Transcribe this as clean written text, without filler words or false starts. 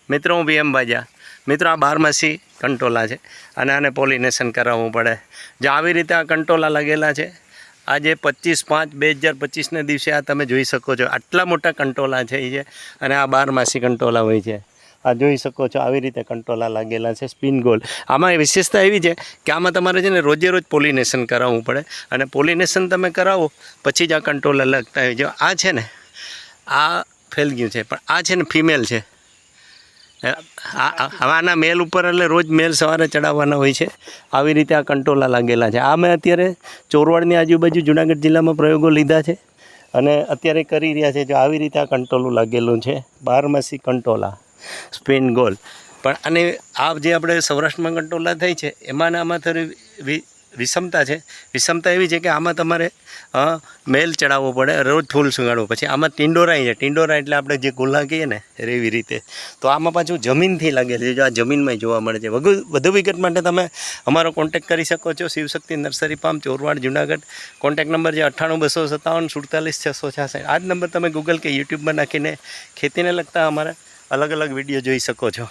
મિત્રો હું VM બાજા મિત્રો આ બારમાસી કંટોલા છે અને આને પોલિનેશન કરાવવું પડે. જો આવી રીતે આ કંટોલા લાગેલા છે. આજે 25/5/2025ને દિવસે આ તમે જોઈ શકો છો આટલા મોટા કંટોલા છે એ અને આ બારમાસી કંટોલા હોય છે. આ જોઈ શકો છો આવી રીતે કંટોલા લાગેલા છે સ્પિન ગોલ. આમાં વિશેષતા એવી છે કે આમાં તમારે છે ને રોજે રોજ પોલિનેશન કરાવવું પડે અને પોલિનેશન તમે કરાવો પછી જ આ કંટોલા લાગતા હોય. જો આ છે ને આ ફેલ ગયું છે પણ આ છે ને ફિમેલ છે. આના મેલ ઉપર એટલે રોજ મેલ સવારે ચડાવવાના હોય છે. આવી રીતે આ કંટોલા લાગેલા છે. આ મેં અત્યારે ચોરવાડની આજુબાજુ જુનાગઢ જિલ્લામાં પ્રયોગો લીધા છે અને અત્યારે કરી રહ્યા છે. જો આવી રીતે આ કંટોલું લાગેલું છે બારમાસી કંટોલા સ્પિન ગોલ. પણ અને આ જે આપણે સૌરાષ્ટ્રમાં કંટોલા થાય છે એમાં આમાં થોડી વિષમતા છે. વિષમતા એવી છે કે આમાં તમારે મેલ ચડાવવો પડે, રોજ ફૂલ સુગાડવું. પછી આમાં ટિંડોરાઈ છે. ટિંડોરા એટલે આપણે જે ગોલા કહીએ ને એવી રીતે. તો આમાં પાછું જમીનથી લાગેલું છે. જો આ જમીનમાં જોવા મળે છે. વધુ વિગત માટે તમે અમારો કોન્ટેક્ટ કરી શકો છો. Shivshakti nursery farm, Chorwad, Junagadh. Contact number છે 98 257 47 46 666. આ જ નંબર તમે ગૂગલ કે યુટ્યુબમાં નાખીને ખેતીને લગતા અમારા અલગ અલગ વિડીયો જોઈ શકો છો.